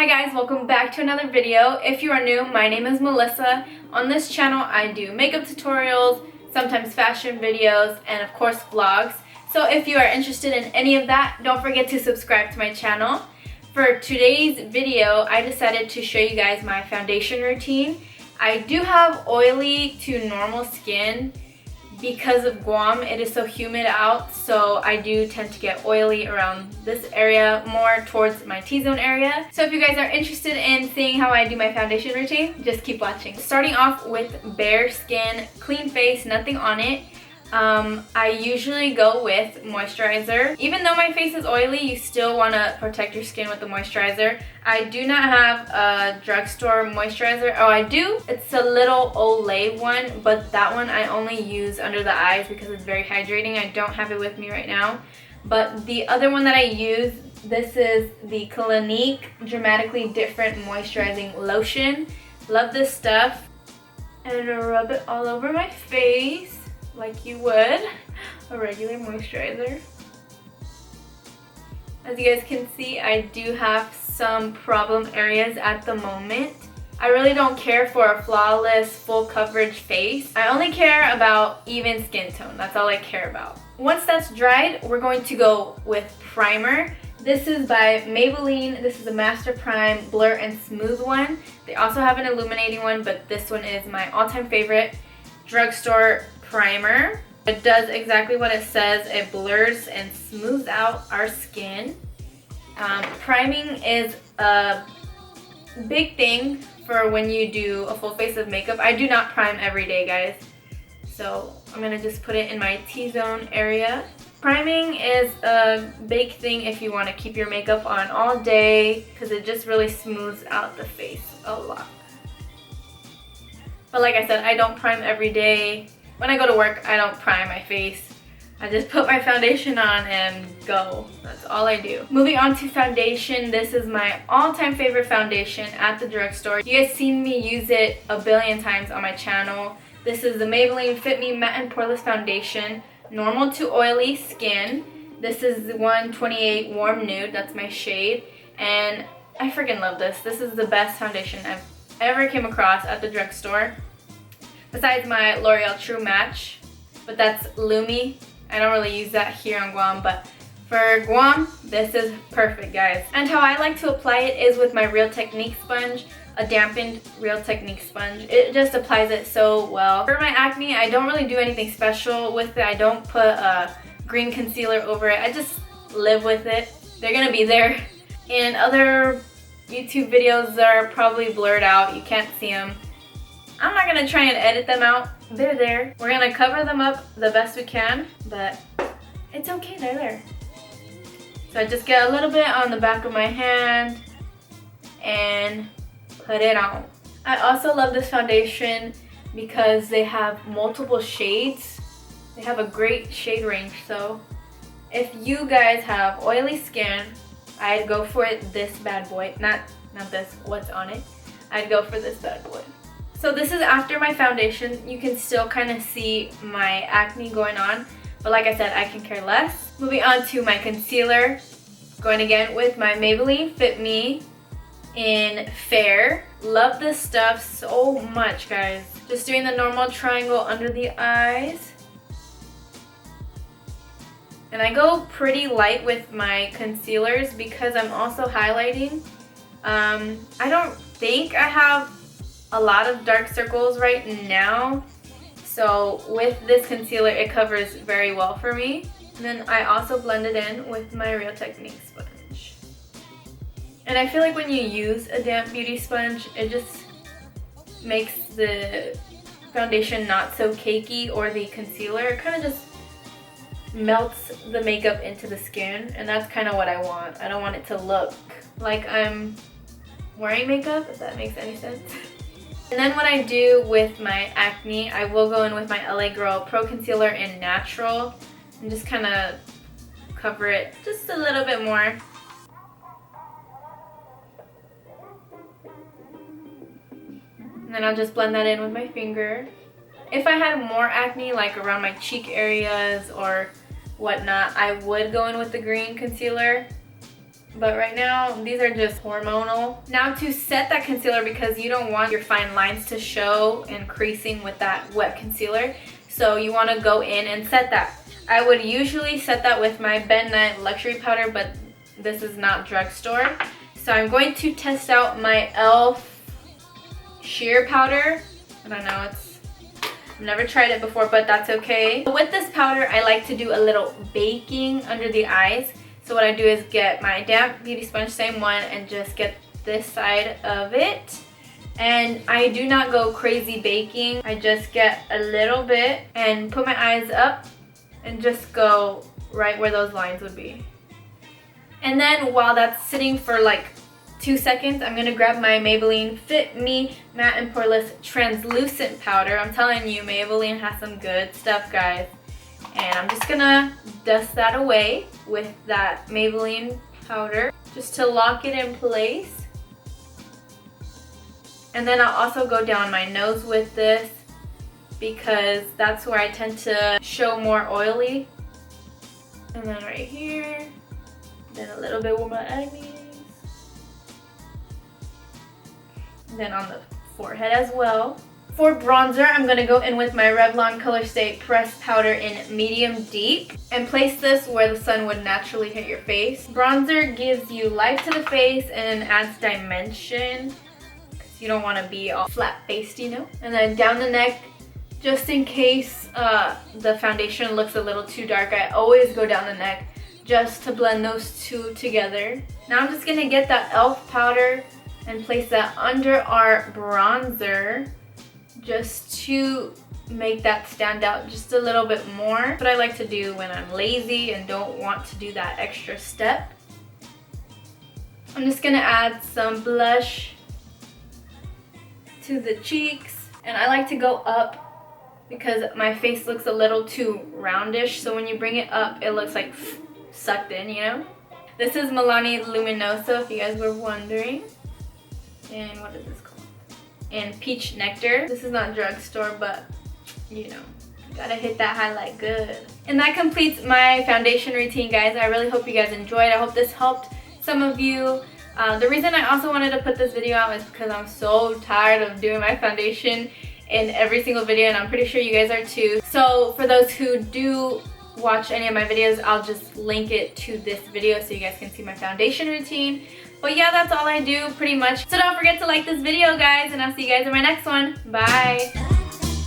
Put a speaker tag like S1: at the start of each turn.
S1: Hi guys, welcome back to another video. If you are new, my name is Melissa. On this channel, I do makeup tutorials, sometimes fashion videos, and of course vlogs. So if you are interested in any of that, don't forget to subscribe to my channel. For today's video, I decided to show you guys my foundation routine. I do have oily to normal skin. Because of Guam, it is so humid out, so I do tend to get oily around this area, more towards my T-zone area. So if you guys are interested in seeing how I do my foundation routine, just keep watching. Starting off with bare skin, clean face, nothing on it. I usually go with moisturizer. Even though my face is oily, you still want to protect your skin with the moisturizer. I do not have a drugstore moisturizer. Oh, I do. It's a little Olay one, but that one I only use under the eyes because it's very hydrating. I don't have it with me right now. But the other one that I use, this is the Clinique Dramatically Different Moisturizing Lotion. Love this stuff. And rub it all over my face like you would a regular moisturizer. As you guys can see, I do have some problem areas at the moment. I really don't care for a flawless, full coverage face. I only care about even skin tone. That's all I care about. Once that's dried, we're going to go with primer. This is by Maybelline. This is a Master Prime Blur and Smooth one. They also have an illuminating one, but this one is my all-time favorite. Drugstore primer. It does exactly what it says. It blurs and smooths out our skin. Priming is a big thing for when you do a full face of makeup. I do not prime every day, guys. So I'm gonna just put it in my T-zone area. Priming is a big thing if you want to keep your makeup on all day because it just really smooths out the face a lot. But like I said, I don't prime every day. When I go to work, I don't prime my face. I just put my foundation on and go. That's all I do. Moving on to foundation, this is my all-time favorite foundation at the drugstore. You guys seen me use it a billion times on my channel. This is the Maybelline Fit Me Matte and Poreless Foundation, normal to oily skin. This is the 128 Warm Nude, that's my shade. And I freaking love this. This is the best foundation I've ever came across at the drugstore. Besides my L'Oreal True Match, but that's Lumi. I don't really use that here on Guam, but for Guam, this is perfect, guys. And how I like to apply it is with my Real Technique sponge, a dampened Real Technique sponge. It just applies it so well. For my acne, I don't really do anything special with it. I don't put a green concealer over it. I just live with it. They're gonna be there. And other YouTube videos are probably blurred out. You can't see them. I'm not gonna try and edit them out. They're there. We're gonna cover them up the best we can, but it's okay, they're there. So I just get a little bit on the back of my hand and put it on. I also love this foundation because they have multiple shades. They have a great shade range, so if you guys have oily skin, I'd go for this bad boy. Not this, what's on it. I'd go for this bad boy. So this is after my foundation. You can still kind of see my acne going on, but like I said, I can care less. Moving on to my concealer. Going again with my Maybelline Fit Me in Fair. Love this stuff so much, guys. Just doing the normal triangle under the eyes. And I go pretty light with my concealers because I'm also highlighting. I don't think I have a lot of dark circles right now, so with this concealer it covers very well for me. And then I also blend it in with my Real Technique sponge. And I feel like when you use a damp beauty sponge, it just makes the foundation not so cakey, or the concealer. It kind of just melts the makeup into the skin, and that's kind of what I want. I don't want it to look like I'm wearing makeup, if that makes any sense. And then what I do with my acne, I will go in with my LA Girl Pro Concealer in Natural and just kind of cover it just a little bit more. And then I'll just blend that in with my finger. If I had more acne, like around my cheek areas or whatnot, I would go in with the green concealer. But right now, these are just hormonal. Now to set that concealer, because you don't want your fine lines to show and creasing with that wet concealer. So you want to go in and set that. I would usually set that with my Ben Nye Luxury Powder, but this is not Drugstore. So I'm going to test out my e.l.f. Sheer Powder. I don't know, I've never tried it before, but that's okay. With this powder, I like to do a little baking under the eyes. So what I do is get my damp beauty sponge, same one, and just get this side of it. And I do not go crazy baking. I just get a little bit and put my eyes up and just go right where those lines would be. And then while that's sitting for like 2 seconds, I'm gonna grab my Maybelline Fit Me Matte and Poreless Translucent Powder. I'm telling you, Maybelline has some good stuff, guys. And I'm just gonna dust that away with that Maybelline powder just to lock it in place. And then I'll also go down my nose with this because that's where I tend to show more oily. And then right here, then a little bit with my eyelids. Then on the forehead as well. For bronzer, I'm going to go in with my Revlon Color Stay Pressed Powder in Medium Deep and place this where the sun would naturally hit your face. Bronzer gives you life to the face and adds dimension because you don't want to be all flat-faced, you know. And then down the neck, just in case the foundation looks a little too dark, I always go down the neck just to blend those two together. Now I'm just going to get that e.l.f. powder and place that under our bronzer, just to make that stand out just a little bit more. That's what I like to do when I'm lazy and don't want to do that extra step. I'm just gonna add some blush to the cheeks, and I like to go up because my face looks a little too roundish, so when you bring it up, it looks like sucked in, you know? This is Milani Luminosa, if you guys were wondering. And what is this called? And Peach Nectar. This is not Drugstore, but you know, gotta hit that highlight good. And that completes my foundation routine, guys. I really hope you guys enjoyed. I hope this helped some of you. The reason I also wanted to put this video out is because I'm so tired of doing my foundation in every single video, and I'm pretty sure you guys are too. So for those who do watch any of my videos, I'll just link it to this video so you guys can see my foundation routine. But yeah, that's all I do pretty much. So don't forget to like this video, guys, and I'll see you guys in my next one. Bye!